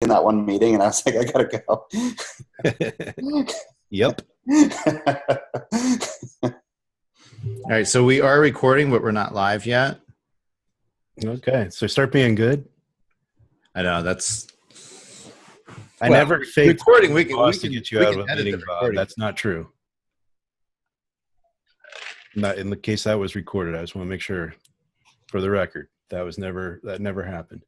in that one meeting, and I was like, I gotta go. Yep. All right, so we are recording, but we're not live yet. Okay, so start being good. I know that's. I never faked recording. We can get you out of a meeting, Bob. That's not true. Not in the case that was recorded. I just want to make sure, for the record, that never happened.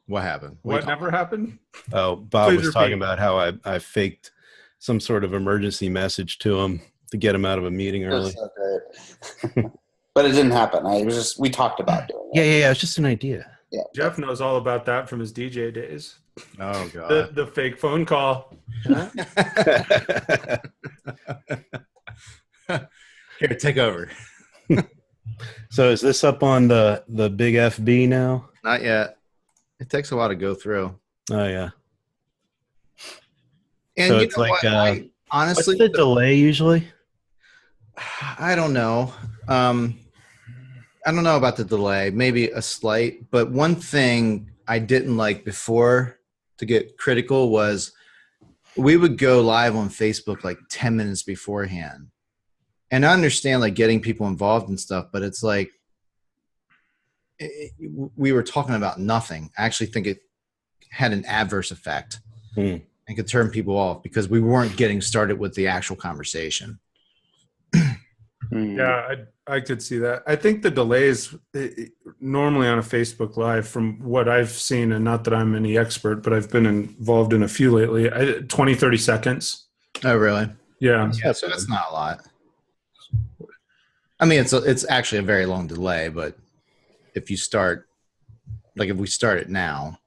What happened? What never happened? Oh, Bob was talking about how I faked some sort of emergency message to him to get him out of a meeting early. So great. But it didn't happen. We talked about doing it. Yeah. It's just an idea. Yeah. Jeff knows all about that from his DJ days. Oh God. The fake phone call. Here, take over. So is this up on the big FB now? Not yet. It takes a while to go through. Oh yeah. And so it's like honestly, what's the delay usually? I don't know. I don't know about the delay. Maybe a slight. But one thing I didn't like before to get critical was we would go live on Facebook like 10 minutes beforehand. And I understand like getting people involved and stuff, but it's like we were talking about nothing. I actually think it had an adverse effect and could turn people off because we weren't getting started with the actual conversation. Yeah, I could see that. I think the delays normally on a Facebook Live, from what I've seen, and not that I'm any expert, but I've been involved in a few lately, 20, 30 seconds. Oh, really? Yeah. Yeah, so that's not a lot. I mean, it's actually a very long delay, but if you start, like if we start it now,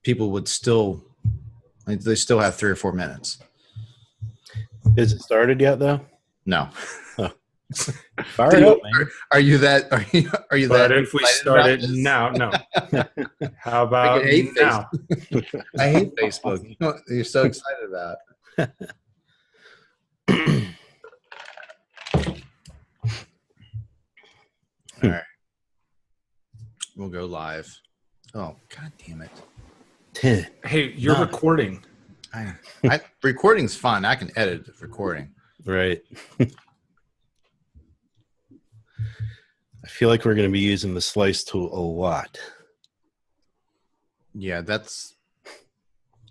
people would still, like, they still have 3 or 4 minutes. Is it started yet though? No. Fire up, man. Are you that? Are you but that? If we start it now, no. How about now? I hate Facebook. You're so excited about it. All right. We'll go live. Oh, God damn it. Hey, you're recording. Recording's fun. I can edit the recording. Right. I feel like we're going to be using the slice tool a lot. Yeah, that's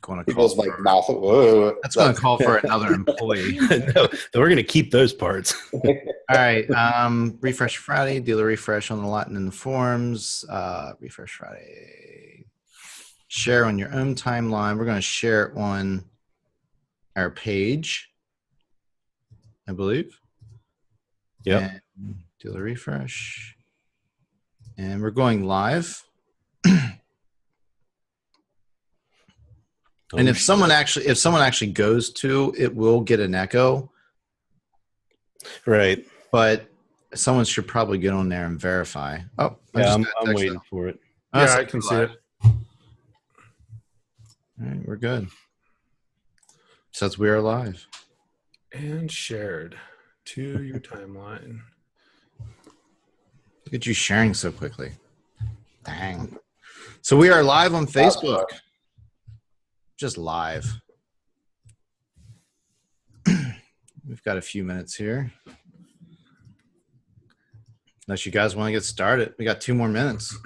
going to People's like mouth. Whoa. That's going to call for another employee. No, we're going to keep those parts. All right. Refresh Friday, dealer refresh on the lot and in the forums. Refresh Friday. Share on your own timeline. We're going to share it on our page, I believe. Yep. Dealer refresh. And we're going live. And if someone actually goes to, it will get an echo. Right. But someone should probably get on there and verify. Oh, yeah, I'm waiting for it. Yeah, I can see it. All right, we're good. Says we are live. And shared to your timeline. Look at you sharing so quickly. Dang. So we are live on Facebook. Just live. We've got a few minutes here. Unless you guys want to get started. We got 2 more minutes.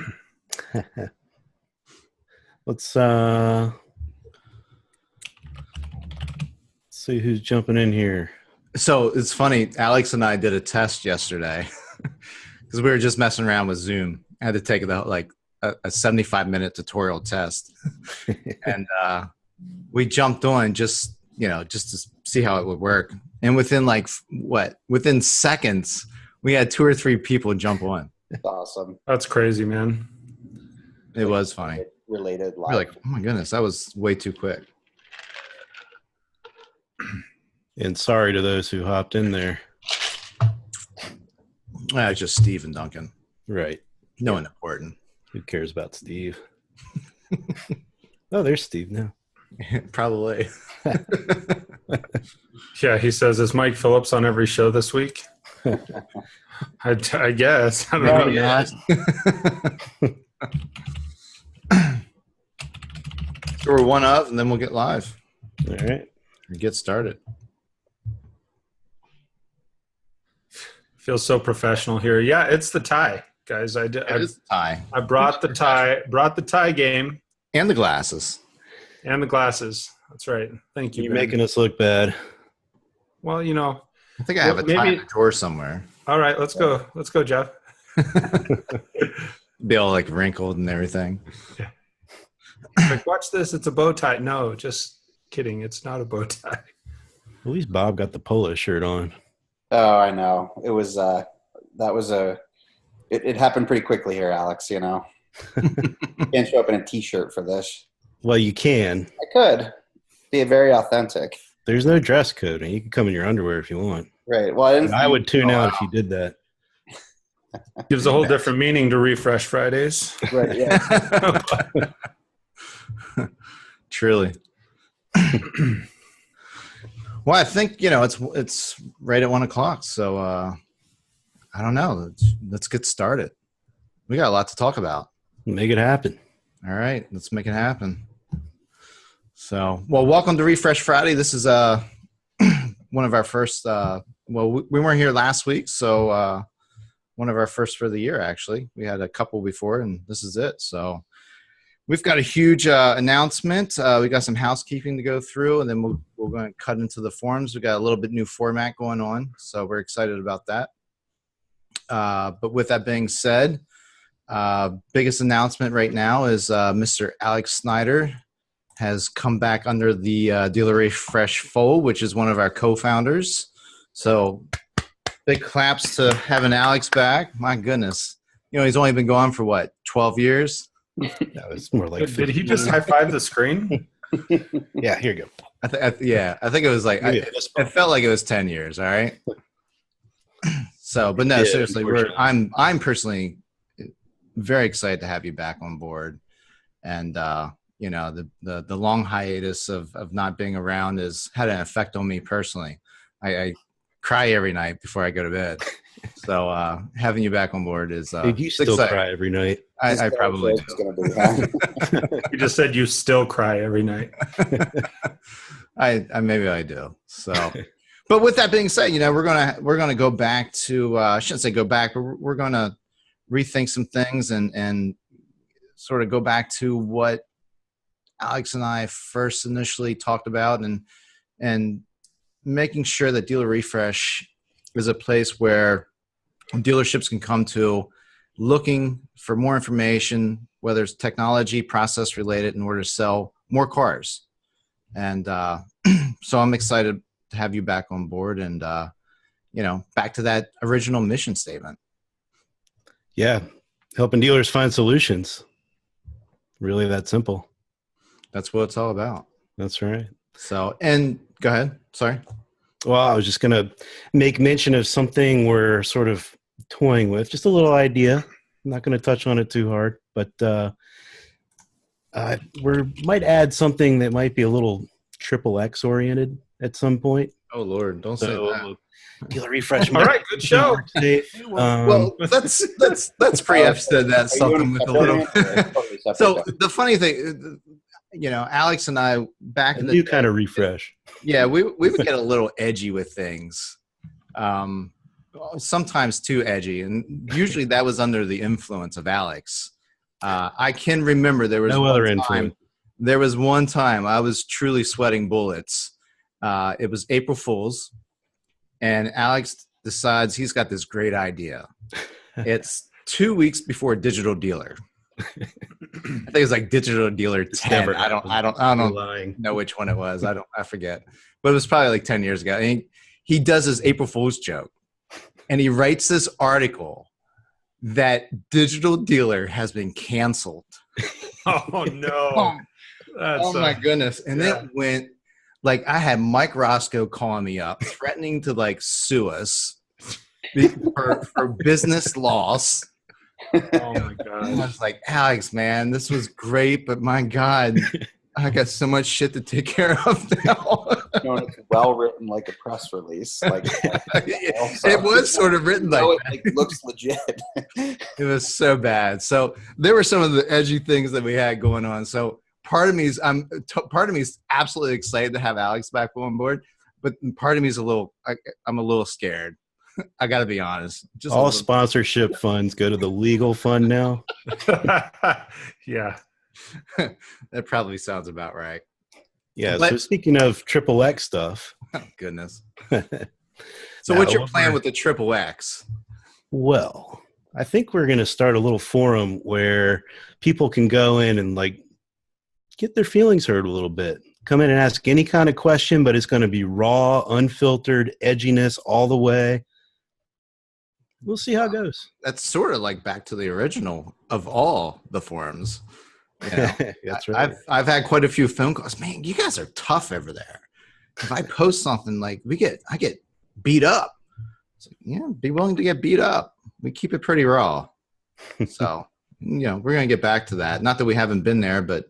Let's see who's jumping in here. So it's funny. Alex and I did a test yesterday because we were just messing around with Zoom. I had to take a 75-minute tutorial test. And we jumped on just to see how it would work. And within seconds, we had 2 or 3 people jump on. That's awesome. That's crazy, man. It was funny. Related live. We're like, oh my goodness, that was way too quick. And sorry to those who hopped in there. It's just Steve and Duncan. Right. No one important. Who cares about Steve? Oh, there's Steve now. Probably. Yeah, he says, is Mike Phillips on every show this week? I guess. I don't know. So we're one of, and then we'll get live. All right. Get started. Feels so professional here. Yeah, it's the tie, guys. It is the tie. I brought the tie. Brought the tie game And the glasses. and the glasses. That's right. Thank you. You're Ben. making us look bad. Well, you know. I think I have a tie in the drawer somewhere. All right, let's go. Let's go, Jeff. Be all like wrinkled and everything. Like, watch this. It's a bow tie. No, just kidding. It's not a bow tie. At least Bob got the polo shirt on. Oh, I know. It was it happened pretty quickly here, Alex, you know. Can't show up in a t-shirt for this. Well, you can. I could. Be very authentic. There's no dress code, and you can come in your underwear if you want. Right. Well, I would tune out if you did that. Gives a whole different meaning to Refresh Fridays. Right, yeah. Truly. Well, I think, it's right at 1:00. So I don't know. Let's get started. We got a lot to talk about. Make it happen. All right, let's make it happen. So, welcome to Refresh Friday. This is one of our first. We weren't here last week, so one of our first for the year. Actually, we had a couple before, and this is it. So, we've got a huge announcement. We got some housekeeping to go through, and then we're going to cut into the forums. We got a little bit new format going on, so we're excited about that. But with that being said, biggest announcement right now is Mr. Alex Snyder has come back under the DealerRefresh fold, which is one of our co-founders. So big claps to having Alex back. My goodness. He's only been gone for what, 12 years? That was more like. Did he just high five the screen? Yeah, here you go. I think it was like, it felt like it was 10 years. All right. So, but no, seriously, I'm personally very excited to have you back on board. And, the long hiatus of not being around has had an effect on me personally. I cry every night before I go to bed. So having you back on board is Did you still exciting. cry every night? I probably do. It's gonna be, huh? You just said you still cry every night. I maybe I do. So, but with that being said, we're gonna go back to I shouldn't say go back, but we're gonna rethink some things and sort of go back to what Alex and I first initially talked about and making sure that DealerRefresh is a place where dealerships can come to looking for more information, whether it's technology, process related, in order to sell more cars. And so I'm excited to have you back on board and, back to that original mission statement. Yeah. Helping dealers find solutions. Really that simple. That's what it's all about. That's right. So, and go ahead. Sorry. Well, I was just going to make mention of something we're sort of toying with, just a little idea. I'm not going to touch on it too hard, but we might add something that might be a little XXX oriented at some point. Oh Lord, don't say that. DealerRefresh. All right, good show. Well, let's preempt that something with a little. So the funny thing, Alex and I back in the new kind of refresh. Yeah, we would get a little edgy with things, sometimes too edgy, and usually that was under the influence of Alex. I can remember there was no other influence. There was one time I was truly sweating bullets. It was April Fool's, and Alex decides he's got this great idea. It's 2 weeks before Digital Dealer. I think it's like Digital Dealer 10. I don't know which one it was. I forget. But it was probably like 10 years ago. And he does his April Fool's joke. And he writes this article that Digital Dealer has been canceled. Oh no. My goodness. And it went like I had Mike Roscoe calling me up, threatening to like sue us for business loss. Oh my God. I was like, Alex, man, this was great, but my God, I got so much shit to take care of now. It's well written like a press release. Like it was sort of written like that. It looks legit. It was so bad. So there were some of the edgy things that we had going on. So part of me is absolutely excited to have Alex back on board, but part of me is I'm a little scared. I got to be honest. Just all sponsorship funds go to the legal fund now. Yeah. That probably sounds about right. Yeah. But- So speaking of XXX stuff. Oh, goodness. So what's your plan with the XXX? Well, I think we're going to start a little forum where people can go in and like get their feelings heard a little bit. Come in and ask any kind of question, but it's going to be raw, unfiltered, edginess all the way. We'll see how it goes. That's sort of like back to the original of all the forums. You know, That's right. I've had quite a few phone calls. Man, you guys are tough over there. If I post something, like I get beat up. So, yeah, be willing to get beat up. We keep it pretty raw. So, we're going to get back to that. Not that we haven't been there, but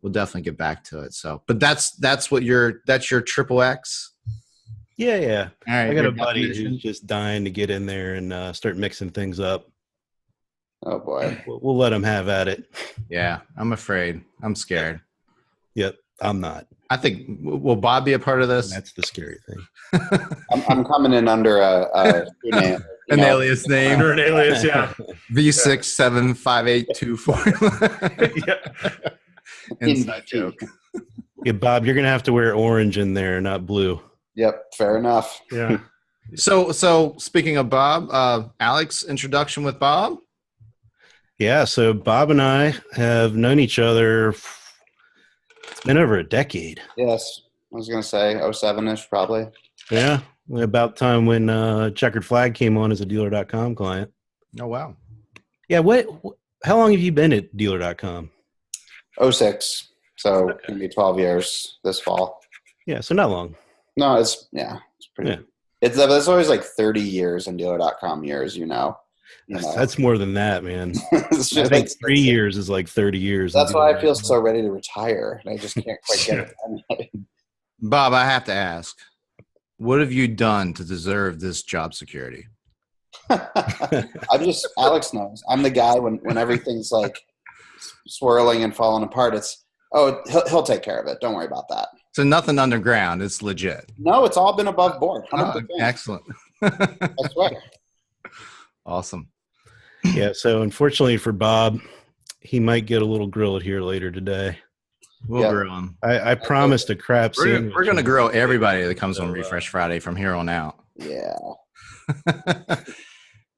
we'll definitely get back to it. So, but that's your XXX. Yeah. All right, I got a buddy who's just dying to get in there and start mixing things up. Oh boy. We'll let him have at it. Yeah, I'm afraid. I'm scared. Yep, I'm not. I think, will Bob be a part of this? That's the scary thing. I'm coming in under a name, an alias name. Under an alias, yeah. V675824. Yeah. Inside joke. Yeah, Bob, you're going to have to wear orange in there, not blue. Yep, fair enough. Yeah. So speaking of Bob, Alex, introduction with Bob. Yeah, so Bob and I have known each other. It's been over a decade. Yes, I was going to say 07-ish probably. Yeah, about time when Checkered Flag came on as a Dealer.com client. Oh, wow. Yeah, how long have you been at Dealer.com? 06, so it's going to be 12 years this fall. Yeah, so not long. No, it's pretty. Yeah. It's always like 30 years in Dealer.com years, you know. That's more than that, man. It's just I think 3 years is like 30 years. That's why I feel so ready to retire, and I just can't quite get it done. Bob, I have to ask, what have you done to deserve this job security? Alex knows. I'm the guy when everything's like swirling and falling apart. He'll take care of it. Don't worry about that. So nothing underground. It's legit. No, it's all been above board. Excellent. I swear. Awesome. Yeah, so unfortunately for Bob, he might get a little grilled here later today. We'll grill him. I promised a crap sandwich. We're going to grill everybody that comes on Refresh Friday from here on out. Yeah.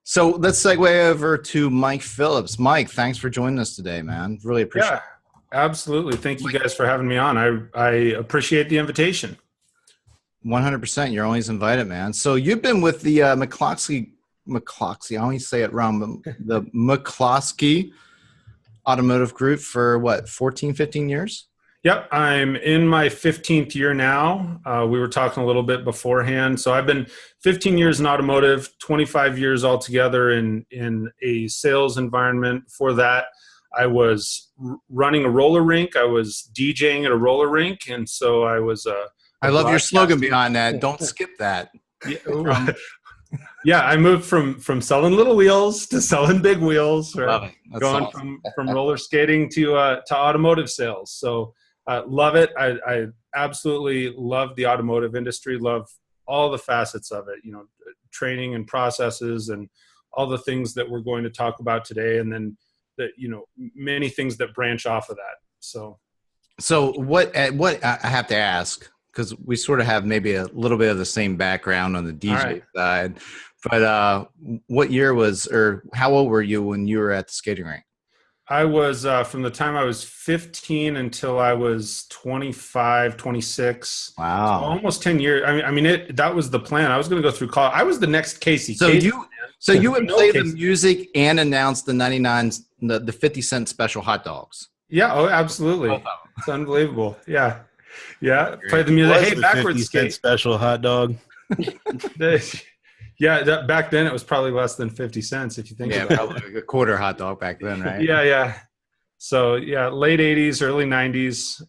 So let's segue over to Mike Phillips. Mike, thanks for joining us today, man. Really appreciate it. Yeah, absolutely. Thank you guys for having me on. I appreciate the invitation. 100%. You're always invited, man. So you've been with the McCloskey, I always say it wrong, but the McCloskey Automotive Group for what, 14, 15 years? Yep, I'm in my 15th year now. We were talking a little bit beforehand. So I've been 15 years in automotive, 25 years altogether in a sales environment. Before that, I was running a roller rink. I was DJing at a roller rink. And so I was I love your slogan behind that. Don't skip that. Yeah, yeah, I moved from selling little wheels to selling big wheels. Right? Love it. That's Going awesome. from roller skating to automotive sales. So love it. I absolutely love the automotive industry. Love all the facets of it. Training and processes and all the things that we're going to talk about today, and then many things that branch off of that. So what I have to ask, because we sort of have maybe a little bit of the same background on the DJ side, but what year how old were you when you were at the skating rink? I was from the time I was 15 until I was 25, 26. Wow. So almost 10 years. I mean, that was the plan. I was going to go through college. I was the next Casey. So you would play the Casey. music and announce the 99s, the 50-cent special hot dogs. Yeah. Oh, absolutely. It's unbelievable. Yeah. Yeah. Play the music. Hey, backwards skate. Special hot dog. Yeah, back then it was probably less than 50 cents if you think about it. Probably a quarter hot dog back then, right? Yeah. So yeah, late 80s, early 90s.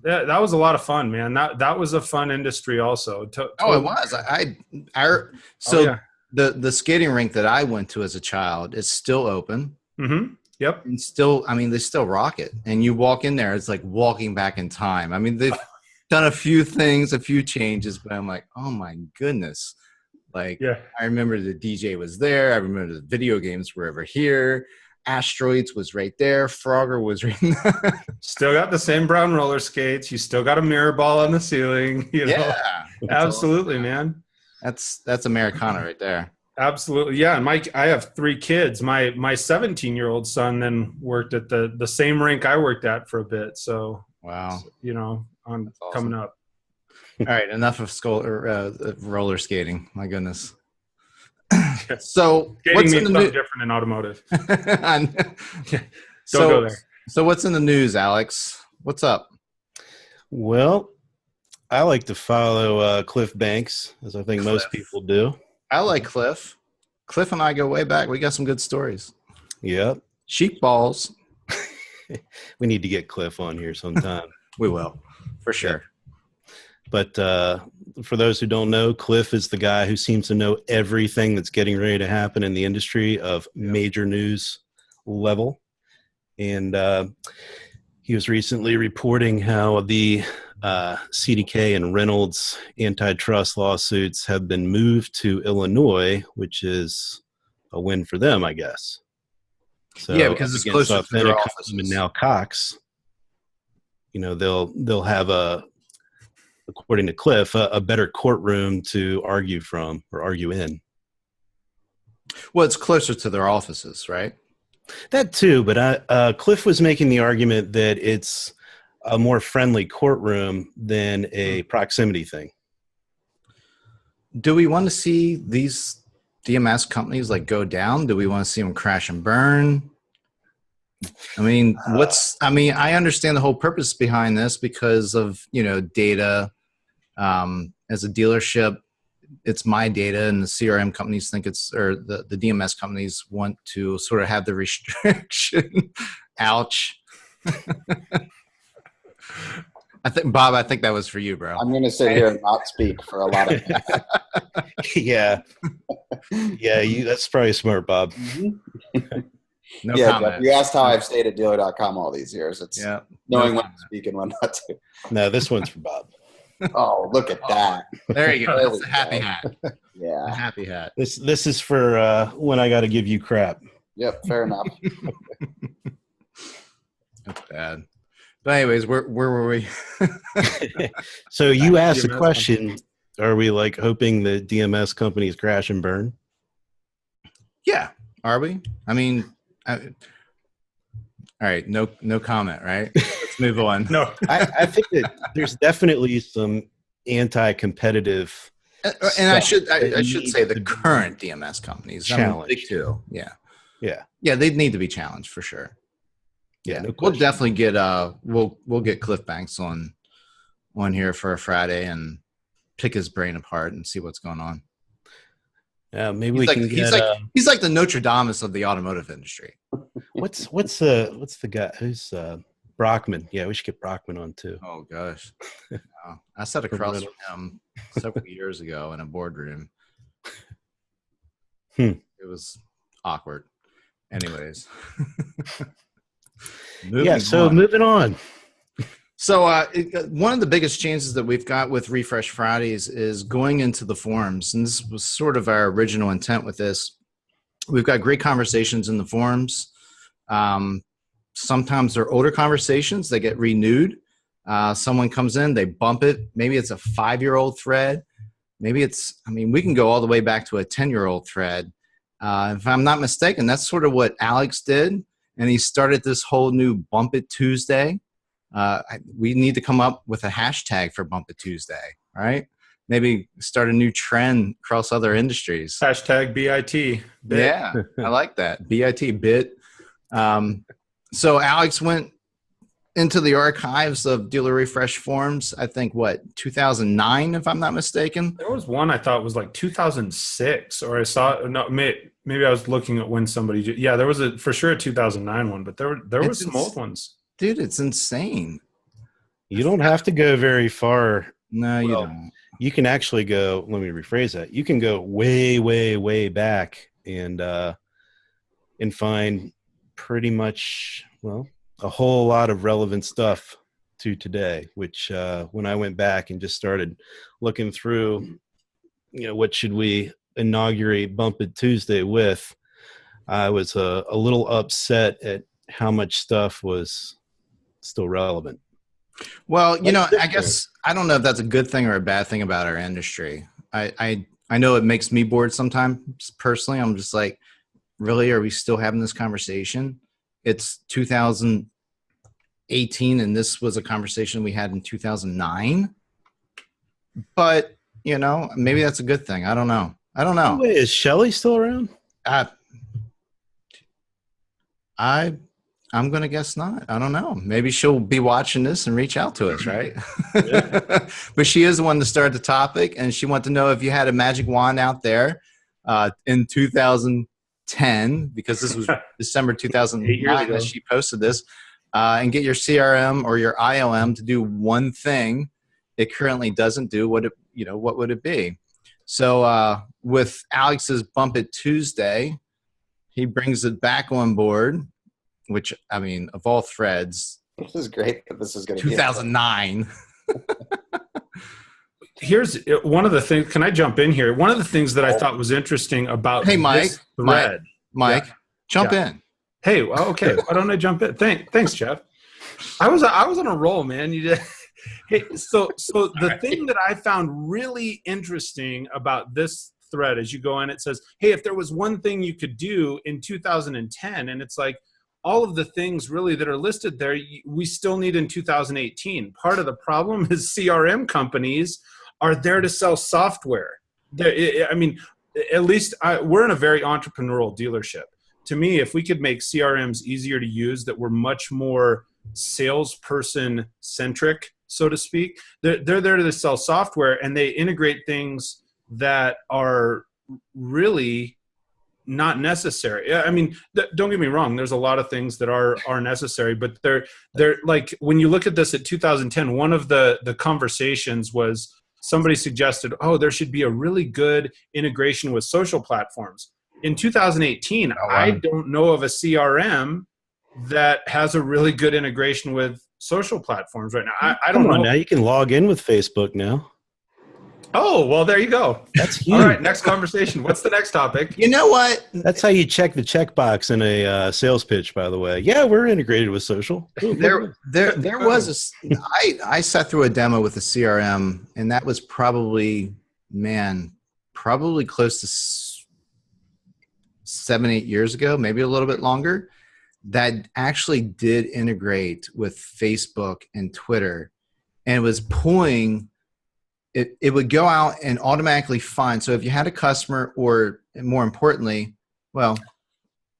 That was a lot of fun, man. That was a fun industry also. It was. The skating rink that I went to as a child is still open. Mm-hmm. Yep. And still, I mean, they still rock it. And you walk in there, it's like walking back in time. I mean, they've done a few things, a few changes, but I'm like, oh my goodness. Like, Yeah. I remember the DJ was there. I remember the video games were over here. Asteroids was right there. Frogger was right there. Still got the same brown roller skates. You still got a mirror ball on the ceiling. You know? Yeah. Absolutely, man. That's Americana right there. Absolutely. Yeah. And I have 3 kids. My 17-year-old son then worked at the same rink I worked at for a bit. So, Wow. you know, I'm awesome. coming up. All right. Enough of roller skating. My goodness. So Skating what's means in the something different in automotive. Don't go there. So what's in the news, Alex? What's up? Well, I like to follow Cliff Banks, as I think most people do. I like Cliff. Cliff and I go way back. We got some good stories. Yep. Sheep balls. We need to get Cliff on here sometime. We will, for sure. But for those who don't know, Cliff is the guy who seems to know everything that's getting ready to happen in the industry of major news level. And he was recently reporting how the CDK and Reynolds antitrust lawsuits have been moved to Illinois, which is a win for them, I guess. So yeah, because it's closer to their offices. And now Cox, you know, they'll have according to Cliff, a better courtroom to argue from or argue in. Well, it's closer to their offices, right? That too, but Cliff was making the argument that it's a more friendly courtroom than a proximity thing. Do we want to see these DMS companies like go down? Do we want to see them crash and burn? I mean, I understand the whole purpose behind this because of, you know, data. As a dealership, it's my data, and the CRM companies think or the DMS companies want to sort of have the restriction. Ouch. I think that was for you, bro. I'm going to sit here and not speak for a lot of things. Yeah. Yeah, that's probably smart, Bob. No comment. Jeff, you asked how I've stayed at dealer.com all these years. It's knowing when to speak and when not to. No, this one's for Bob. Oh, look at that. There you go. That's a happy hat. Yeah. A happy hat. This is for when I got to give you crap. Yep, fair enough. That's bad. But anyways, where were we? So you asked the question, are we like hoping the DMS companies crash and burn? Yeah. Are we? I mean, all right. No comment, right? Let's move on. No. I think that there's definitely some anti-competitive and I should say the current DMS companies. Challenged. Big two. Yeah. Yeah. Yeah, they need to be challenged for sure. Yeah, no we'll definitely get we'll get Cliff Banks on here for a Friday and pick his brain apart and see what's going on. Yeah, maybe we can get. He's like the Notre Dame of the automotive industry. What's the guy who's Brockman? Yeah, we should get Brockman on too. Oh gosh, I sat across from him several years ago in a boardroom. It was awkward. Anyways. Moving on. So one of the biggest changes that we've got with Refresh Fridays is going into the forums. And this was sort of our original intent with this. We've got great conversations in the forums. Sometimes they're older conversations. They get renewed. Someone comes in, they bump it. Maybe it's a 5-year-old thread. Maybe we can go all the way back to a 10-year-old thread. If I'm not mistaken, that's sort of what Alex did. And he started this whole new Bump It Tuesday. We need to come up with a hashtag for Bump It Tuesday, right? Maybe start a new trend across other industries. Hashtag BIT. Bit. Yeah, I like that. BIT, bit. So Alex went into the archives of DealerRefresh forums, I think, 2009, if I'm not mistaken? There was one I thought was like 2006, or I saw – no, maybe I was looking at when somebody – yeah, there was for sure a 2009 one, but there were some old ones. Dude, it's insane. You don't have to go very far. No, you don't. You can actually go – let me rephrase that. You can go way, way, way back and find pretty much, well, a whole lot of relevant stuff to today, which when I went back and just started looking through, what should we inaugurate Bump It Tuesday with, I was a little upset at how much stuff was still relevant. Well, I guess I don't know if that's a good thing or a bad thing about our industry. I know it makes me bored sometimes personally. I'm just like, really, are we still having this conversation? It's 2018 and this was a conversation we had in 2009. But, maybe that's a good thing. I don't know. Wait, is Shelly still around? I'm going to guess not. I don't know. Maybe she'll be watching this and reach out to us, right? But she is the one to start the topic, and she wanted to know if you had a magic wand out there in 2010, because this was December 2009 that she posted this, and get your CRM or your IOM to do one thing it currently doesn't do. What would it be? So with Alex's Bump It Tuesday, he brings it back on board. Which, I mean, of all threads, this is great that this is going to be 2009. Here's one of the things. Can I jump in here? One of the things that I thought was interesting about Mike, this thread. Mike, jump in. Hey, well, okay. Why don't I jump in? Thanks, Jeff. I was on a roll, man. You did. Hey, so the thing that I found really interesting about this thread, as you go in, it says, "Hey, if there was one thing you could do in 2010," and it's like, all of the things really that are listed there, we still need in 2018. Part of the problem is CRM companies are there to sell software. I mean, at least we're in a very entrepreneurial dealership. To me, if we could make CRMs easier to use, that were much more salesperson centric, so to speak, they're there to sell software, and they integrate things that are really not necessary. I mean, don't get me wrong. There's a lot of things that are necessary, but they're like, when you look at this at 2010, one of the conversations was somebody suggested, there should be a really good integration with social platforms. In 2018, I don't know of a CRM that has a really good integration with social platforms right now. I don't know. Now you can log in with Facebook now. Oh, well, there you go. That's huge. All right, next conversation. What's the next topic? You know what? That's how you check the checkbox in a sales pitch, by the way. Yeah, we're integrated with social. There was I sat through a demo with a CRM, and that was probably close to 7-8 years ago, maybe a little bit longer, that actually did integrate with Facebook and Twitter, and it was pulling. It would go out and automatically find. So if you had a customer, or more importantly,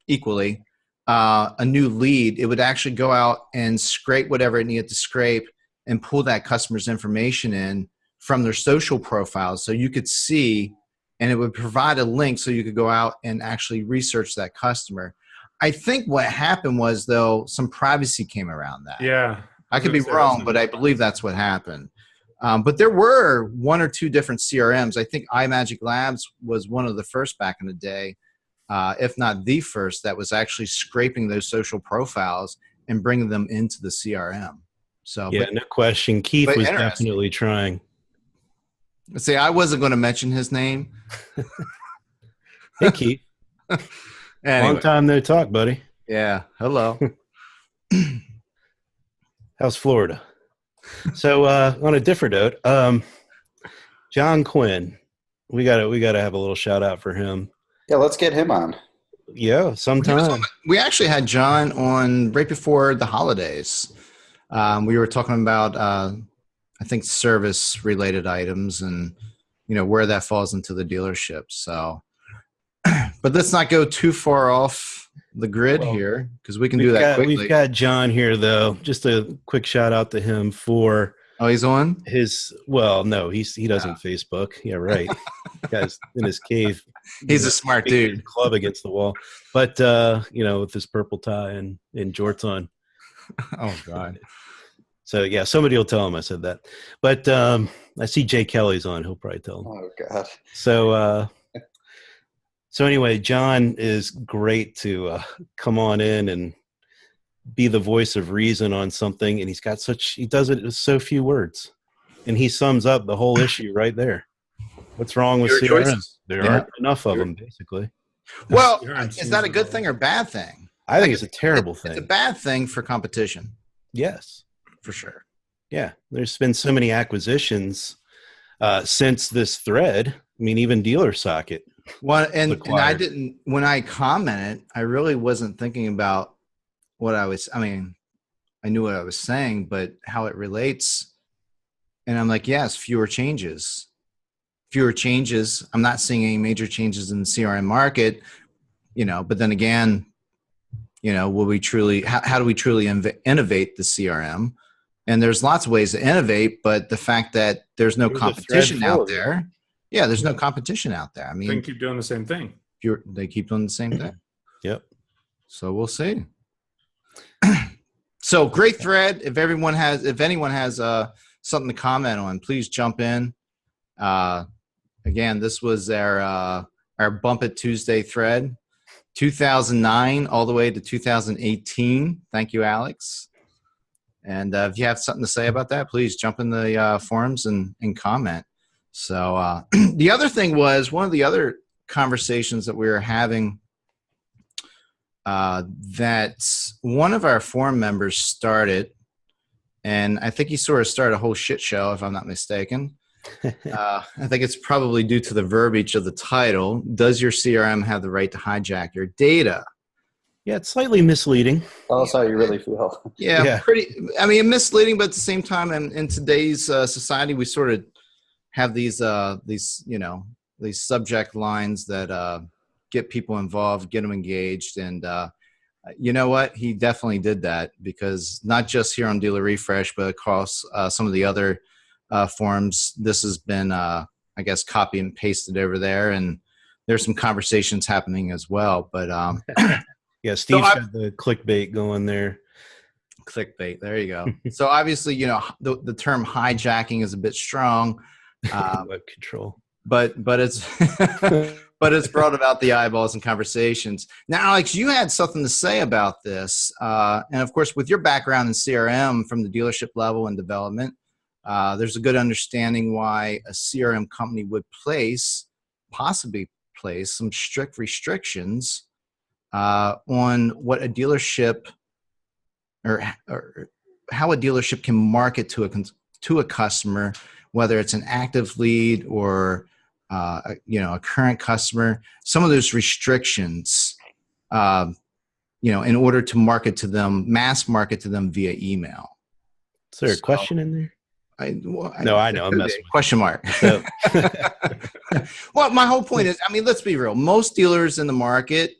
equally, a new lead, it would actually go out and scrape whatever it needed to scrape and pull that customer's information in from their social profiles. So you could see, and it would provide a link so you could go out and actually research that customer. I think what happened was, though, some privacy came around that. Yeah. I could be wrong, but I believe that's what happened. But there were 1 or 2 different CRMs. I think iMagic Labs was one of the first back in the day, if not the first, that was actually scraping those social profiles and bringing them into the CRM. So yeah, no question. Keith was definitely trying. See, I wasn't going to mention his name. Hey, Keith. Anyway. Long time no talk, buddy. Yeah. Hello. How's Florida? So on a different note, John Quinn, we gotta have a little shout out for him. Yeah, let's get him on. Yeah, sometime. We actually had John on right before the holidays. We were talking about I think service related items and where that falls into the dealership. So, but let's not go too far off the grid here, because we can do that quickly. We've got John here, though. Just a quick shout out to him for he's on his. Well, no, he doesn't Facebook. Yeah, right. Guy's in his cave. He's a smart dude. Club against the wall, but with his purple tie and jorts on. Oh God. So yeah, somebody will tell him I said that. But I see Jay Kelly's on. He'll probably tell him. Oh God. So So anyway, John is great to come on in and be the voice of reason on something, and he does it in so few words, and he sums up the whole issue right there. What's wrong with Your CRM? choices. There aren't enough of them, basically. Well, is that a good thing or bad thing? I think it's a terrible thing. It's a bad thing for competition. Yes. For sure. Yeah. There's been so many acquisitions since this thread. I mean, even DealerSocket. Well, and I didn't, when I commented, I really wasn't thinking about what I knew what I was saying, but how it relates. And I'm like, yes, fewer changes. I'm not seeing any major changes in the CRM market, but then again, will we truly, how do we truly innovate the CRM? And there's lots of ways to innovate, but the fact that there's no competition out there. Yeah, there's no competition out there. I mean, they keep doing the same thing. They keep doing the same thing. Yep. So we'll see. So great thread. If anyone has something to comment on, please jump in. Again, this was our Bump It Tuesday thread, 2009 all the way to 2018. Thank you, Alex. And if you have something to say about that, please jump in the forums and comment. So the other thing was, one of the other conversations that we were having, that one of our forum members started, and I think he sort of started a whole shit show, if I'm not mistaken. I think it's probably due to the verbiage of the title. Does your CRM have the right to hijack your data? Yeah, it's slightly misleading. Tell us how you really feel. Yeah. Misleading, but at the same time, in today's society, we sort of have these subject lines that get people involved, get them engaged. And you know what? He definitely did that, because not just here on DealerRefresh, but across some of the other forums, this has been, I guess, copy and pasted over there. And there's some conversations happening as well. But yeah, Steve's got the clickbait going there. Clickbait. There you go. So obviously, the term hijacking is a bit strong. Web control. But it's but it's brought about the eyeballs and conversations. Now, Alex, you had something to say about this, and of course, with your background in CRM from the dealership level and development, there's a good understanding why a CRM company would possibly place some strict restrictions on what a dealership or how a dealership can market to a customer, whether it's an active lead or a current customer. Some of those restrictions, in order to market to them, mass market to them via email. Is there a question in there? I know. I'm messing with question mark. So. Well, my whole point is, let's be real. Most dealers in the market,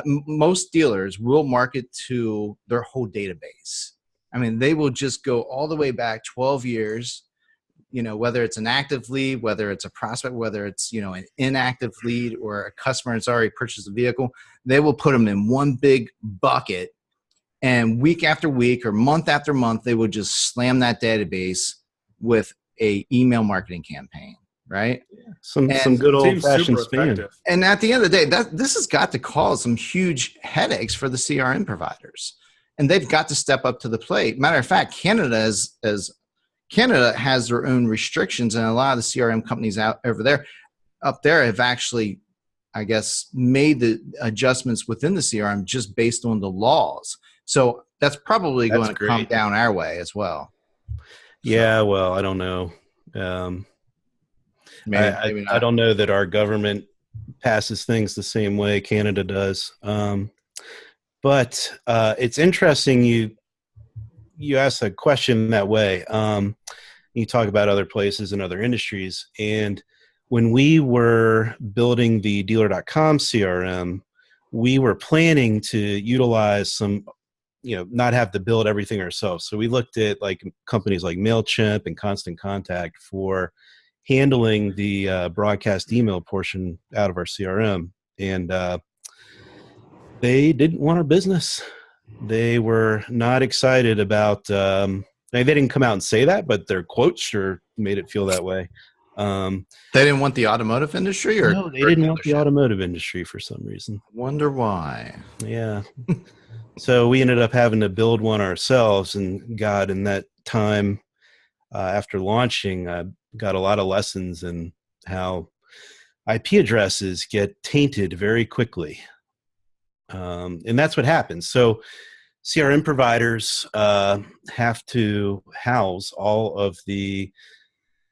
most dealers will market to their whole database. They will just go all the way back 12 years, whether it's an active lead, whether it's a prospect, whether it's, an inactive lead or a customer that's already purchased a vehicle, they will put them in one big bucket, and week after week or month after month, they will just slam that database with a email marketing campaign, right? Some good old-fashioned spam. And at the end of the day, this has got to cause some huge headaches for the CRM providers, and they've got to step up to the plate. Matter of fact, Canada has their own restrictions, and a lot of the CRM companies up there have actually, I guess, made the adjustments within the CRM just based on the laws. So that's probably going to come down our way as well. Yeah, well, I don't know. Maybe not. I don't know that our government passes things the same way Canada does. But it's interesting you asked a question that way. You talk about other places and other industries. And when we were building the dealer.com CRM, we were planning to utilize some, not have to build everything ourselves. So we looked at like companies like MailChimp and Constant Contact for handling the broadcast email portion out of our CRM. And they didn't want our business. They were not excited about, they didn't come out and say that, but their quotes sure made it feel that way. They didn't want the automotive industry, or no, they didn't want the dealership? automotive industry for some reason. Wonder why. Yeah. So we ended up having to build one ourselves, and God, in that time after launching, I got a lot of lessons in how IP addresses get tainted very quickly. And that's what happens. So CRM providers have to house all of the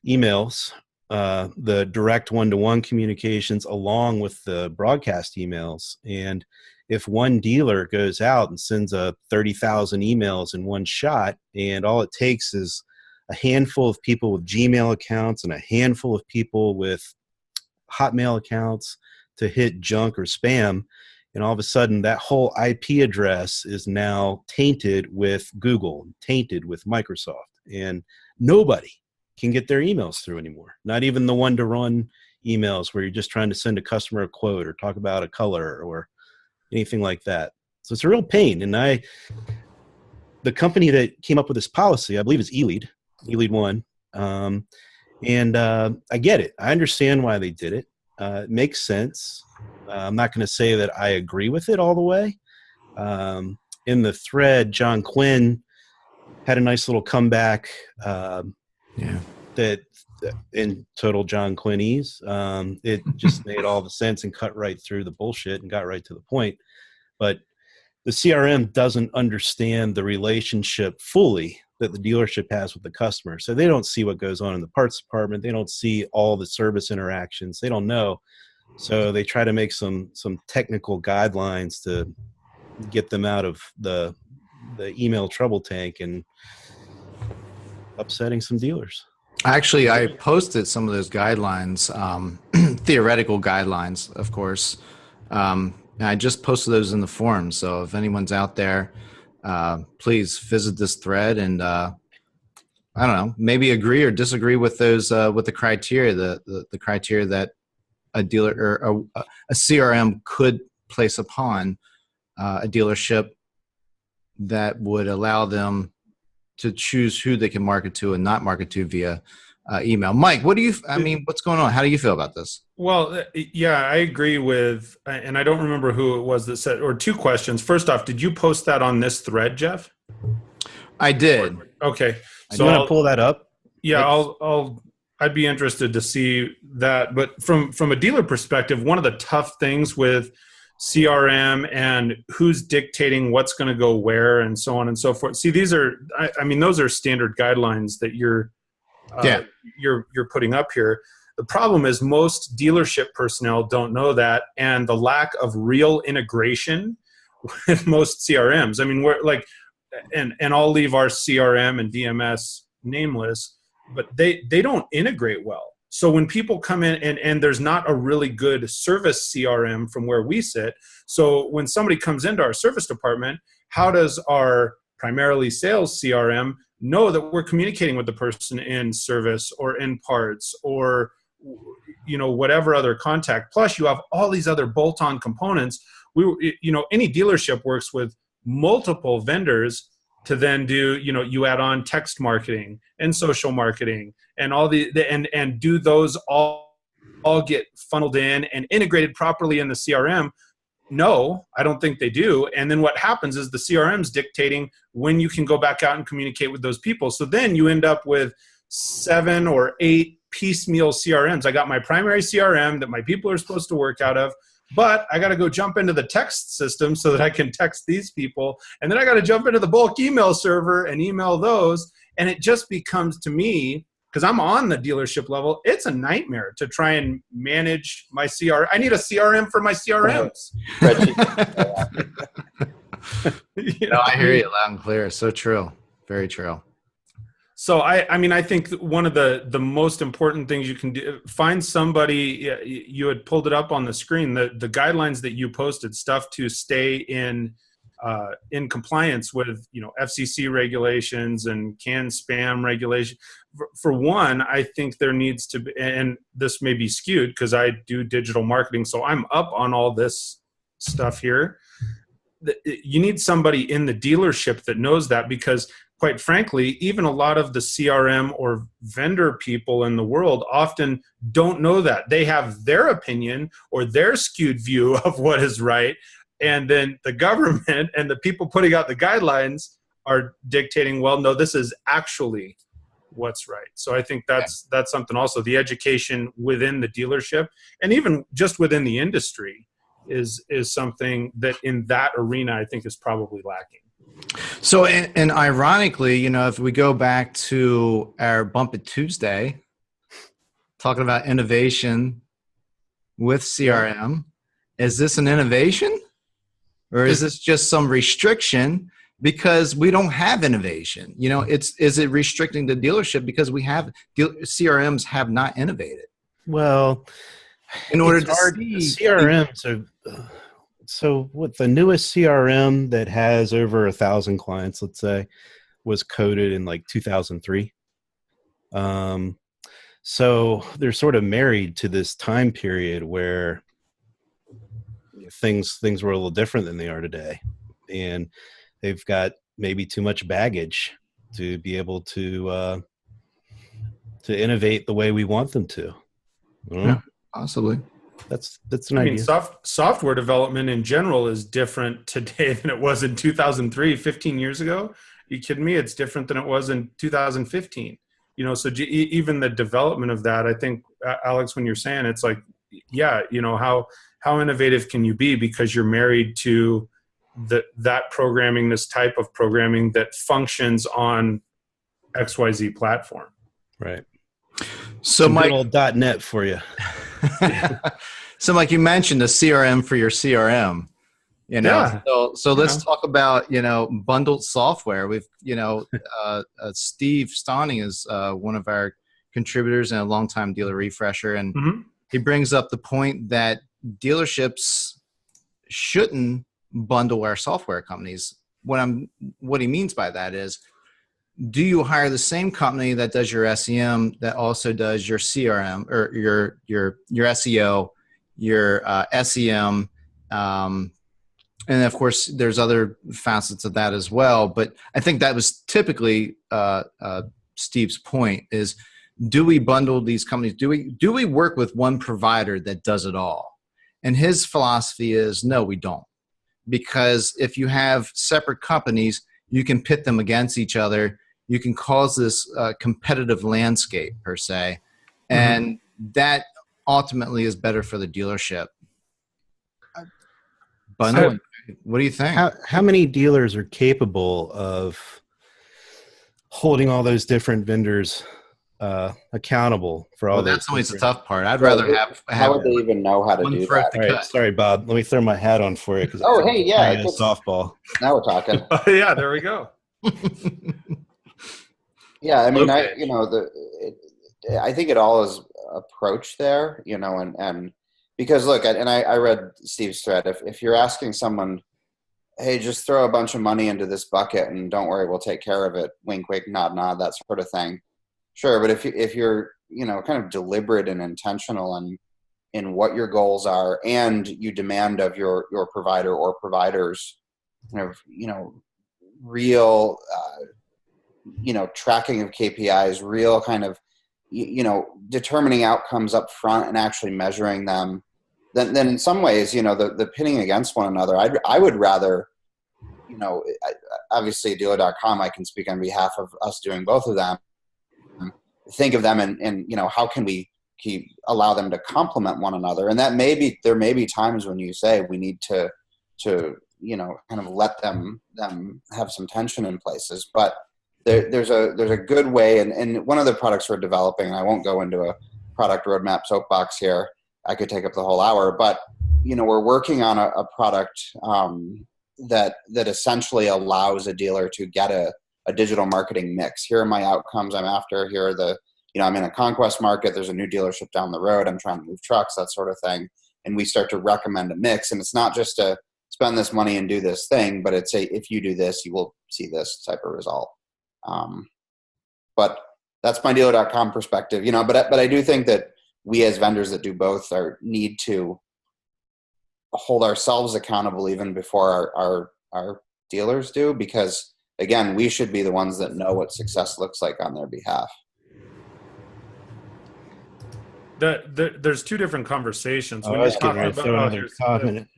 emails, the direct one-to-one communications, along with the broadcast emails. And if one dealer goes out and sends 30,000 emails in one shot, and all it takes is a handful of people with Gmail accounts and a handful of people with Hotmail accounts to hit junk or spam, and all of a sudden that whole IP address is now tainted with Google, tainted with Microsoft, and nobody can get their emails through anymore. Not even the one-to-one emails where you're just trying to send a customer a quote or talk about a color or anything like that. So it's a real pain. And the company that came up with this policy, I believe, is eLead One. And I get it. I understand why they did it. It makes sense. I'm not going to say that I agree with it all the way. In the thread, John Quinn had a nice little comeback. That in total John Quinnese. It just made all the sense and cut right through the bullshit and got right to the point. But the CRM doesn't understand the relationship fully that the dealership has with the customer. So they don't see what goes on in the parts department. They don't see all the service interactions. They don't know. So they try to make some technical guidelines to get them out of the email trouble tank, and upsetting some dealers. Actually, I posted some of those guidelines, theoretical guidelines, of course. And I just posted those in the forum. So if anyone's out there, please visit this thread and, I don't know, maybe agree or disagree with those, with the criteria, the criteria that a dealer or a CRM could place upon a dealership that would allow them to choose who they can market to and not market to via email. Mike, what's going on? How do you feel about this? Well, yeah, I agree with, and I don't remember who it was that said, or two questions. First off, did you post that on this thread, Jeff? I did. Okay. So I'll pull that up. Yeah, I'd be interested to see that. But from a dealer perspective, one of the tough things with CRM and who's dictating what's going to go where and so on and so forth. See, these are, I mean, those are standard guidelines that you're putting up here. The problem is most dealership personnel don't know that, and the lack of real integration with most CRMs. I mean, we're like, and I'll leave our CRM and DMS nameless, but they don't integrate well. So when people come in and there's not a really good service CRM from where we sit. So when somebody comes into our service department, how does our primarily sales CRM know that we're communicating with the person in service or in parts or, you know, whatever other contact? Plus you have all these other bolt-on components. Any dealership works with multiple vendors to then do, you add on text marketing and social marketing and all and do those all get funneled in and integrated properly in the CRM? No, I don't think they do. And then what happens is the CRM's dictating when you can go back out and communicate with those people. So then you end up with 7 or 8 piecemeal CRMs. I got my primary CRM that my people are supposed to work out of, but I got to go jump into the text system so that I can text these people. And then I got to jump into the bulk email server and email those. And it just becomes, to me, because I'm on the dealership level, it's a nightmare to try and manage my CRM. I need a CRM for my CRMs. No, I hear you loud and clear. So true. Very true. So I think one of the most important things you can do, find somebody. You had pulled it up on the screen, the guidelines that you posted, stuff to stay in compliance with, FCC regulations and CAN spam regulation. For one, I think there needs to be, and this may be skewed because I do digital marketing, so I'm up on all this stuff here. You need somebody in the dealership that knows that, because quite frankly, even a lot of the CRM or vendor people in the world often don't know that. They have their opinion or their skewed view of what is right. And then the government and the people putting out the guidelines are dictating, well, no, this is actually what's right. So I think that's something also. The education within the dealership and even just within the industry is something that in that arena I think is probably lacking. So, and ironically, you know, if we go back to our Bump It Tuesday, talking about innovation with CRM, is this an innovation or is this just some restriction because we don't have innovation? You know, is it restricting the dealership because CRMs have not innovated? Well, in order it's to hard. see CRMs are so what the newest CRM that has over 1,000 clients, let's say, was coded in like 2003. So they're sort of married to this time period where things were a little different than they are today, and they've got maybe too much baggage to be able to innovate the way we want them to. Yeah, possibly. That's an idea. Software development in general is different today than it was in 2003, 15 years ago. Are you kidding me? It's different than it was in 2015. You know, so even the development of that, I think, Alex, when you're saying it's like, yeah, you know, how innovative can you be because you're married to that programming, this type of programming that functions on XYZ platform. Right. So Some Mike, good old .NET for you. So Mike, you mentioned the CRM for your CRM, you know, Yeah. so let's talk about, you know, bundled software. We've, you know, Steve Stoney is one of our contributors and a longtime dealer refresher. And he brings up the point that dealerships shouldn't bundle our software companies. What he means by that is, do you hire the same company that does your SEM that also does your CRM or your SEO, your SEM, and of course there's other facets of that as well. But I think that was typically Steve's point: is do we bundle these companies? Do we work with one provider that does it all? And his philosophy is no, we don't, because if you have separate companies, you can pit them against each other. You can cause this competitive landscape per se, and that ultimately is better for the dealership. Bundling. What do you think? How many dealers are capable of holding all those different vendors accountable for all those? That's always the tough part. I'd rather have. How would they even know how to do that? All right, sorry, Bob. Let me throw my hat on for you. Softball. Now we're talking. Yeah, there we go. Yeah, I mean, I think it all is approach there, you know, and because look, I read Steve's thread. If you're asking someone, hey, just throw a bunch of money into this bucket and don't worry, we'll take care of it. Wink, wink, nod, nod, that sort of thing. Sure, but if you're, you know, kind of deliberate and intentional in what your goals are, and you demand of your provider or providers, kind of, you know, real. You know, tracking of KPIs, real kind of, you know, determining outcomes up front and actually measuring them, then in some ways, you know, the pitting against one another, I would rather, you know, obviously dealer.com, I can speak on behalf of us doing both of them, think of them and you know, how can we allow them to complement one another? And that there may be times when you say we need to, you know, kind of let them have some tension in places, but there's a good way, and one of the products we're developing, and I won't go into a product roadmap soapbox here, I could take up the whole hour, but you know, we're working on a product that essentially allows a dealer to get a digital marketing mix. Here are my outcomes I'm after. Here are you know, I'm in a conquest market. There's a new dealership down the road. I'm trying to move trucks, that sort of thing. And we start to recommend a mix, and it's not just a spend this money and do this thing, but it's if you do this, you will see this type of result. But that's my dealer.com perspective, you know, but I do think that we as vendors that do both need to hold ourselves accountable even before our dealers do, because again, we should be the ones that know what success looks like on their behalf. There's two different conversations. I was getting ready to throw another comment.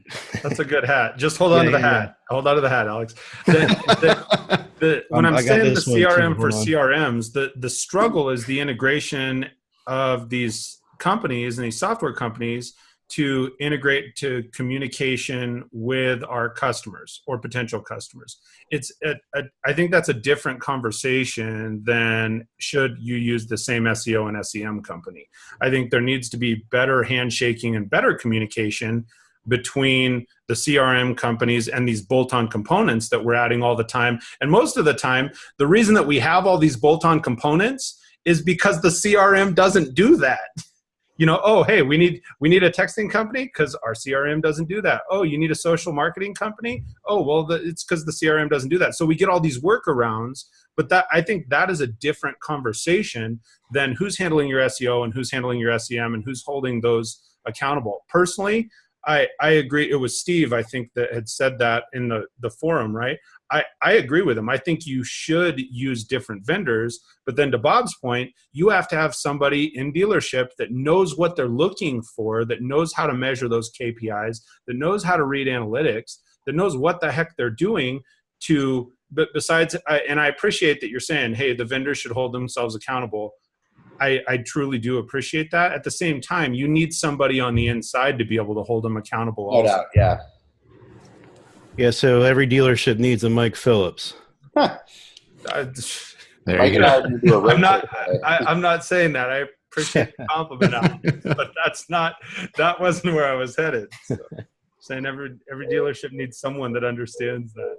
That's a good hat. Just hold on to the hat. Hold on to the hat, Alex. When I'm saying the CRM for CRMs, the struggle is the integration of these companies and these software companies to integrate to communication with our customers or potential customers. I think that's a different conversation than should you use the same SEO and SEM company. I think there needs to be better handshaking and better communication between the CRM companies and these bolt-on components that we're adding all the time. And most of the time, the reason that we have all these bolt-on components is because the CRM doesn't do that. Oh, hey, we need a texting company because our CRM doesn't do that. Oh, you need a social marketing company? Oh, well, it's because the CRM doesn't do that. So we get all these workarounds, but I think that is a different conversation than who's handling your SEO and who's handling your SEM and who's holding those accountable. Personally, I agree. It was Steve, I think, that had said that in the forum, right? I agree with him. I think you should use different vendors, but then to Bob's point, you have to have somebody in dealership that knows what they're looking for, that knows how to measure those KPIs, that knows how to read analytics, that knows what the heck they're doing but besides, and I appreciate that you're saying, hey, the vendors should hold themselves accountable. I truly do appreciate that. At the same time, you need somebody on the inside to be able to hold them accountable also. No doubt, yeah. Yeah, so every dealership needs a Mike Phillips. There you go. I'm not saying that. I appreciate the compliment, Alex, but that wasn't where I was headed. So, saying every dealership needs someone that understands that.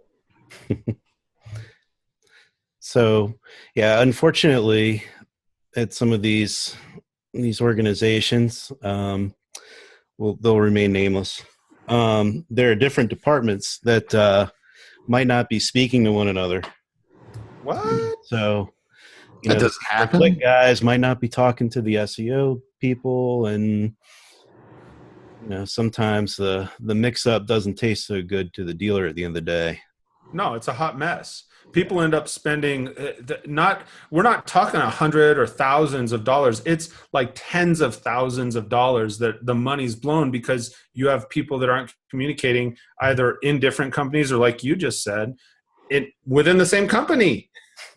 So, yeah, unfortunately, at some of these organizations, they'll remain nameless. There are different departments that might not be speaking to one another. What? So, that doesn't happen. The click guys might not be talking to the SEO people, and sometimes the mix-up doesn't taste so good to the dealer at the end of the day. No, it's a hot mess. People end up spending we're not talking $100 or thousands of dollars. It's like tens of thousands of dollars that the money's blown because you have people that aren't communicating either in different companies or, like you just said, within the same company.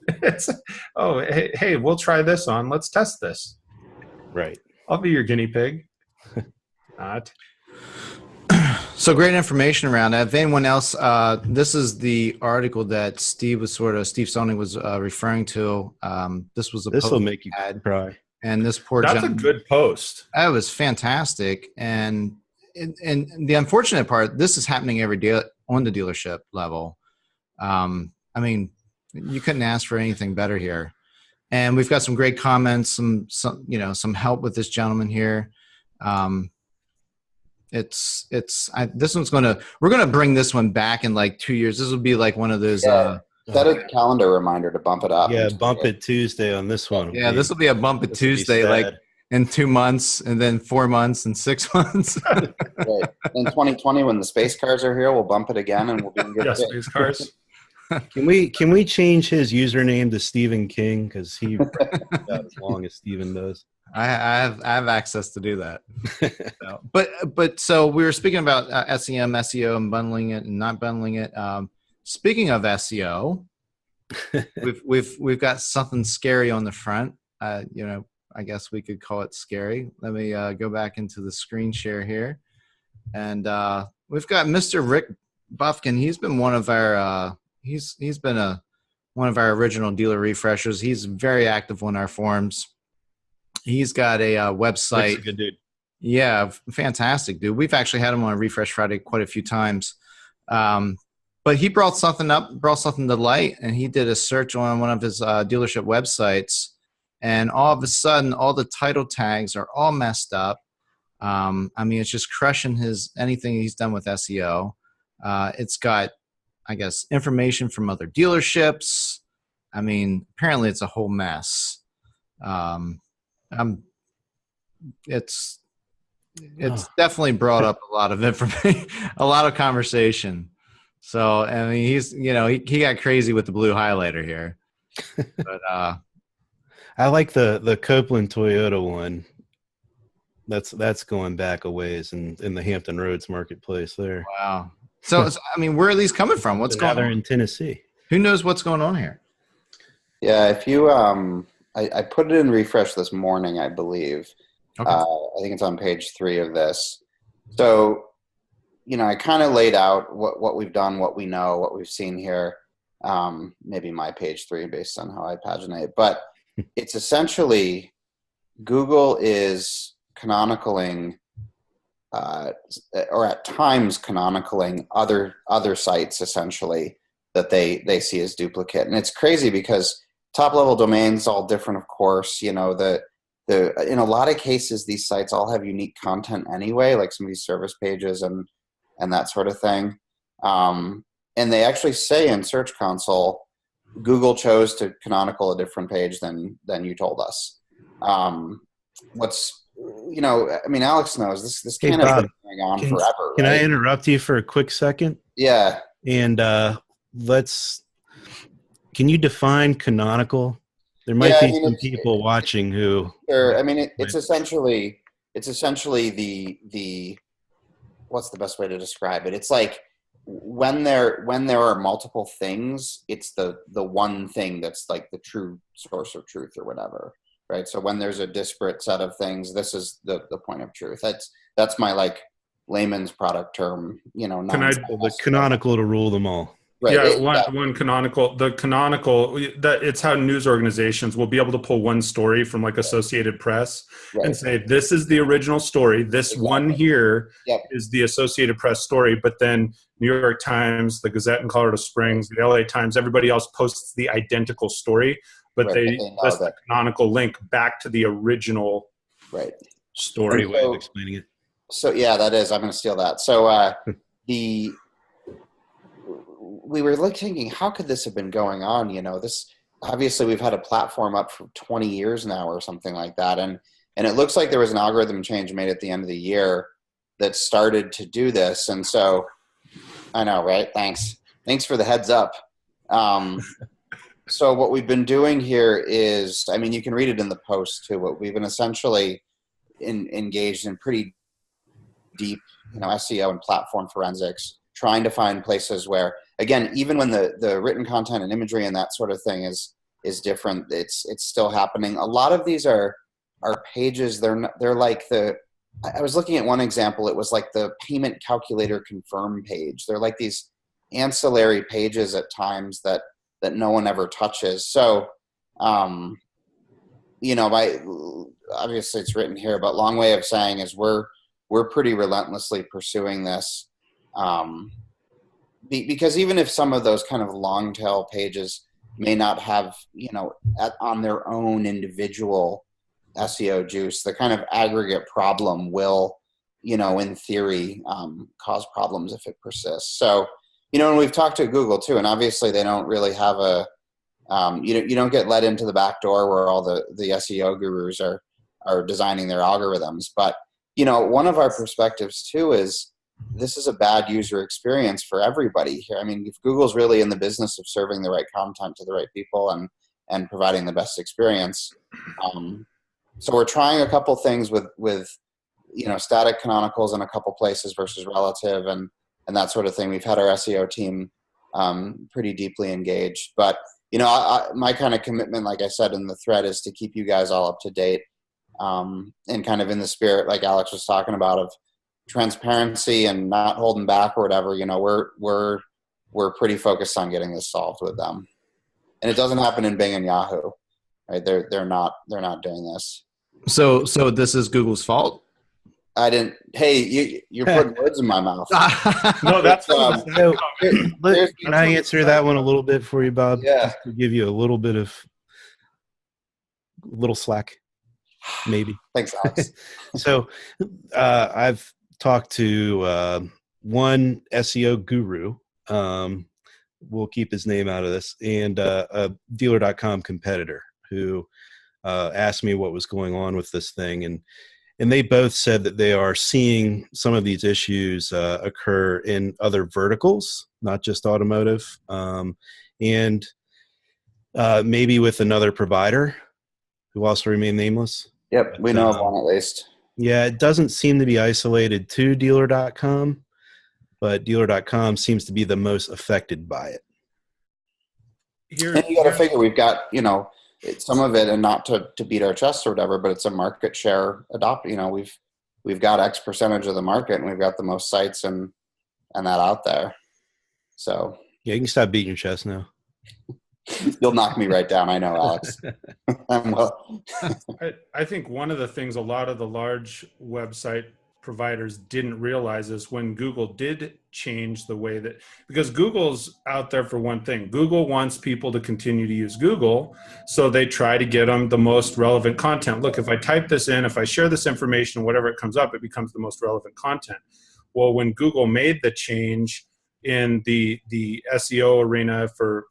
It's, oh, hey, we'll try this on. Let's test this. Right. I'll be your guinea pig. Not. So great information around that. If anyone else, this is the article that Steve Soning was referring to. This will make you cry. And this poor That's gentleman, a good post. That was fantastic. And the unfortunate part, this is happening every day on the dealership level. I mean, you couldn't ask for anything better here. And we've got some great comments, some help with this gentleman here. We're gonna bring this one back in like 2 years. This will be like one of those. Set a calendar reminder to bump it up. Yeah, bump it Tuesday on this one. Yeah, this will be a bump it Tuesday, like in 2 months, and then 4 months, and 6 months. Right. In 2020, when the space cars are here, we'll bump it again, and we'll be in good shape. Space cars. Can we change his username to Stephen King, because he about as long as Stephen does? I have access to do that. So we were speaking about SEM, SEO, and bundling it and not bundling it. Speaking of SEO, we've got something scary on the front. I guess we could call it scary. Let me go back into the screen share here, and we've got Mr. Rick Buffkin. He's been one of our one of our original dealer refreshers. He's very active on our forums. He's got a website. Rick's a good dude. Yeah, fantastic dude. We've actually had him on Refresh Friday quite a few times. But he brought something to light, and he did a search on one of his dealership websites, and all of a sudden, all the title tags are all messed up. It's just crushing anything he's done with SEO. It's got, I guess, information from other dealerships. Apparently it's a whole mess. It's definitely brought up a lot of information, a lot of conversation. So, I mean, he's, he got crazy with the blue highlighter here. But I like the Copeland Toyota one. That's going back a ways in the Hampton Roads marketplace there. wow. So I mean, where are these coming from? What's going on in Tennessee? Who knows what's going on here? Yeah, if you I put it in refresh this morning, I believe. Okay. I think it's on page 3 of this. So, I kind of laid out what we've done, what we know, what we've seen here. Maybe my page 3 based on how I paginate, but it's essentially Google is canonicling, or at times canonicling other sites essentially that they see as duplicate. And it's crazy because top level domains all different, of course. In a lot of cases these sites all have unique content anyway, like some of these service pages and that sort of thing. And they actually say in Search Console, Google chose to canonical a different page than you told us. Alex knows this can't have been going on forever. Can right? I interrupt you for a quick second? Yeah. And can you define canonical? There might be some people watching who. Sure. I mean, it's essentially the what's the best way to describe it? It's like when there are multiple things, it's the one thing that's like the true source of truth or whatever, right? So when there's a disparate set of things, this is the point of truth. That's my like layman's product term, the canonical to rule them all. Right. Yeah, one canonical. The canonical, that it's how news organizations will be able to pull one story from like Associated Press and say, this is the original story. This one here is the Associated Press story. But then New York Times, the Gazette in Colorado Springs, the LA Times, everybody else posts the identical story, but they list the canonical link back to the original story. Way of explaining it. So yeah, that is. I'm going to steal that. So we were thinking, how could this have been going on? This obviously we've had a platform up for 20 years now or something like that. And it looks like there was an algorithm change made at the end of the year that started to do this. And so I know, right? Thanks for the heads up. So what we've been doing here is, I mean, you can read it in the post too, but we've been essentially engaged in pretty deep, SEO and platform forensics, trying to find places where, again, even when the written content and imagery and that sort of thing is different, it's still happening. A lot of these are pages. They're like I was looking at one example. It was like the payment calculator confirm page. They're like these ancillary pages at times that no one ever touches. So, obviously it's written here, but long way of saying is we're pretty relentlessly pursuing this. Because even if some of those kind of long tail pages may not have, on their own individual SEO juice, the kind of aggregate problem will, in theory, cause problems if it persists. So, and we've talked to Google too, and obviously they don't really have you don't get let into the back door where all the SEO gurus are designing their algorithms. But, one of our perspectives too is, this is a bad user experience for everybody here. I mean, if Google's really in the business of serving the right content to the right people and providing the best experience, so we're trying a couple things with static canonicals in a couple places versus relative and that sort of thing. We've had our SEO team pretty deeply engaged, but my kind of commitment, like I said in the thread, is to keep you guys all up to date, and kind of in the spirit, like Alex was talking about, of transparency and not holding back or whatever. We're pretty focused on getting this solved with them, and it doesn't happen in Bing and Yahoo, right? They're not doing this. So this is Google's fault? I didn't. Hey, you're putting words in my mouth. No, that's can I answer that one a little bit for you, Bob? Yeah. Just to give you a little bit of little slack, maybe. Thanks, Alex. So I've talked to one SEO guru. We'll keep his name out of this, and a dealer.com competitor who asked me what was going on with this thing. And they both said that they are seeing some of these issues occur in other verticals, not just automotive, and maybe with another provider who also remain nameless. Yep, we know of one at least. Yeah, it doesn't seem to be isolated to dealer.com, but dealer.com seems to be the most affected by it. And you got to figure we've got, some of it, and not to beat our chest or whatever, but it's a market share we've got X percentage of the market, and we've got the most sites and that out there. So yeah, you can stop beating your chest now. You'll knock me right down. I know, Alex. I think one of the things a lot of the large website providers didn't realize is when Google did change the way that, because Google's out there for one thing. Google wants people to continue to use Google, so they try to get them the most relevant content. Look, if I type this in, if I share this information, whatever it comes up, it becomes the most relevant content. Well, when Google made the change in the SEO arena for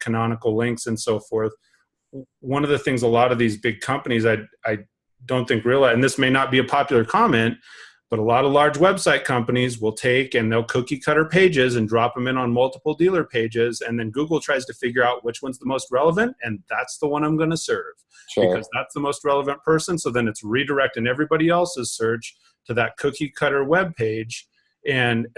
canonical links and so forth, one of the things a lot of these big companies I don't think realize, and this may not be a popular comment, but a lot of large website companies will take and they'll cookie cutter pages and drop them in on multiple dealer pages, and then Google tries to figure out which one's the most relevant, and that's the one I'm going to serve. Sure. Because that's the most relevant person. So then it's redirecting everybody else's search to that cookie cutter web page. And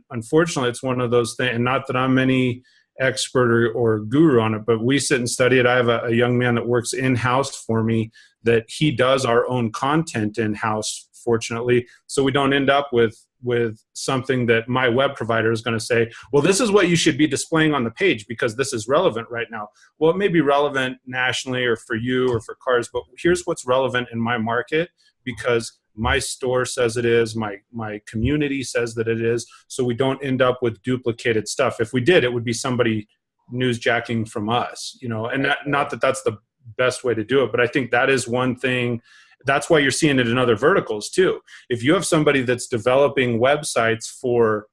unfortunately, it's one of those things, and not that I'm any expert or guru on it, but we sit and study it. I have a young man that works in-house for me that he does our own content in-house, fortunately, so we don't end up with something that my web provider is going to say, well, this is what you should be displaying on the page because this is relevant right now. Well, it may be relevant nationally or for you or for cars, but here's what's relevant in my market because my store says it is, my community says that it is, so we don't end up with duplicated stuff. If we did, it would be somebody newsjacking from us, and not that that's the best way to do it, but I think that is one thing. That's why you're seeing it in other verticals too. If you have somebody that's developing websites for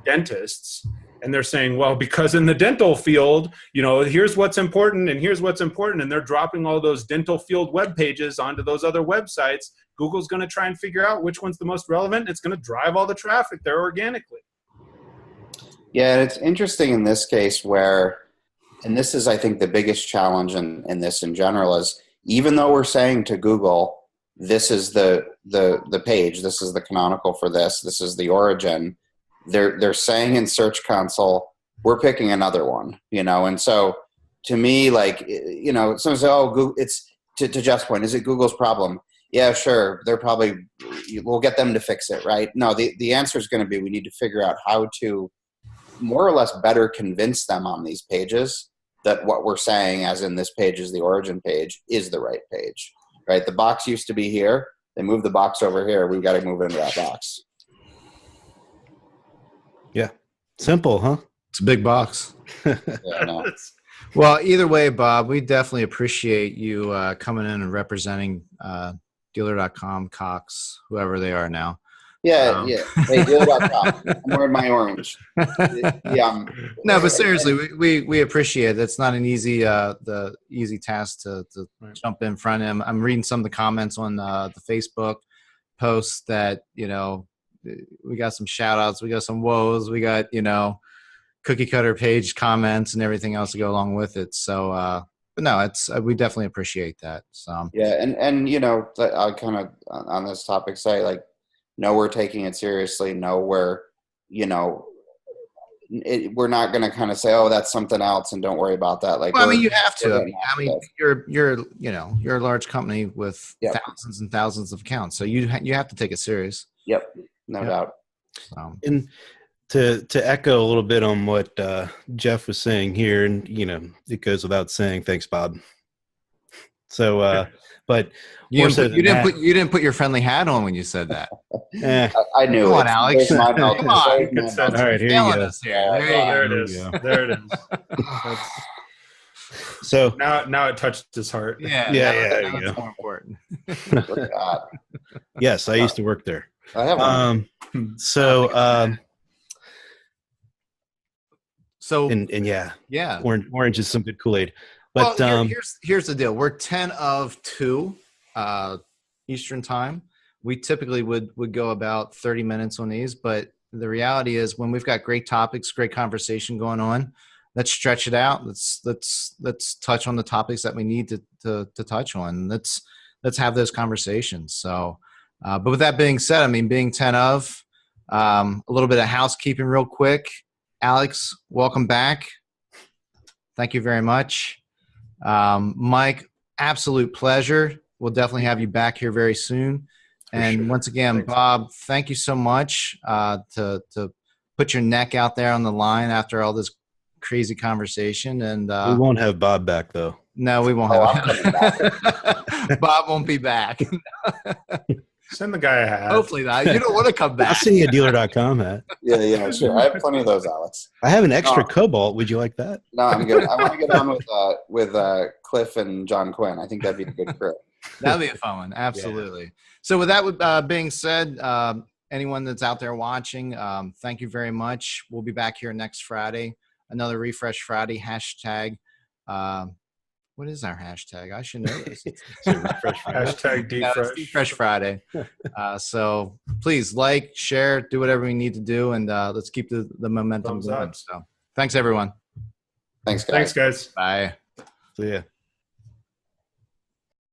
dentists, and they're saying, well, because in the dental field, here's what's important and here's what's important, and they're dropping all those dental field web pages onto those other websites, Google's going to try and figure out which one's the most relevant. It's going to drive all the traffic there organically. Yeah, it's interesting in this case where, and this is, I think, the biggest challenge in this in general is, even though we're saying to Google, this is the page, this is the canonical for this is the origin, they're saying in Search Console, we're picking another one, and so to me, someone say, oh, Google, it's to Jeff's point, is it Google's problem? Yeah, sure, we'll get them to fix it, right? No, the answer is going to be, we need to figure out how to more or less better convince them on these pages that what we're saying, as in this page is the origin page, is the right page, right? The box used to be here. They moved the box over here. We've got to move into that box. Yeah. Simple, huh? It's a big box. Yeah, no. Well, either way, Bob, we definitely appreciate you coming in and representing dealer.com, Cox, whoever they are now. Yeah. Hey, dealer.com. I'm wearing my orange. No, but seriously, we appreciate it. It's not an easy task to jump in front of him. I'm reading some of the comments on the Facebook posts that, we got some shout outs, we got some woes, we got, cookie cutter page comments and everything else to go along with it. So, but no, we definitely appreciate that. So yeah, and I'll kind of on this topic say no, we're taking it seriously. No, we're not going to kind of say, oh, that's something else, and don't worry about that. You have to. You're a large company with thousands and thousands of accounts, so you have to take it serious. Yep, no doubt. And to echo a little bit on what Jeff was saying here, and it goes without saying, thanks, Bob. So, but you didn't put your friendly hat on when you said that. I knew. Come on, Alex. Come on. All right, here you go. There it is. There it is. So now it touched his heart. Yeah. There you go. More important. Yes, I used to work there. I have one. Orange is some good Kool-Aid. But here's the deal. We're 10 of 2 Eastern time. We typically would go about 30 minutes on these, but the reality is when we've got great topics, great conversation going on, let's stretch it out. Let's touch on the topics that we need to touch on. Let's have those conversations. So, but with that being said, I mean, being 10 of, a little bit of housekeeping real quick. Alex, welcome back. Thank you very much. Mike, absolute pleasure. We'll definitely have you back here very soon. And once again, thanks, Bob, thank you so much to put your neck out there on the line after all this crazy conversation. And we won't have Bob back, though. No, we won't have him. Bob won't be back. Send the guy a hat. Hopefully not. You don't want to come back. I'll send you a dealer.com hat. Yeah, sure. I have plenty of those, Alex. I have an extra Cobalt. Would you like that? No, I'm good. I want to get on with Cliff and John Quinn. I think that'd be a good crew. That'd be a fun one. Absolutely. Yeah. So with that being said, anyone that's out there watching, thank you very much. We'll be back here next Friday. Another Refresh Friday hashtag. What is our hashtag? I should know this. Hashtag Refresh Friday. So please like, share, do whatever we need to do, and let's keep the momentum going. So thanks, everyone. Thanks, guys. Bye. See ya.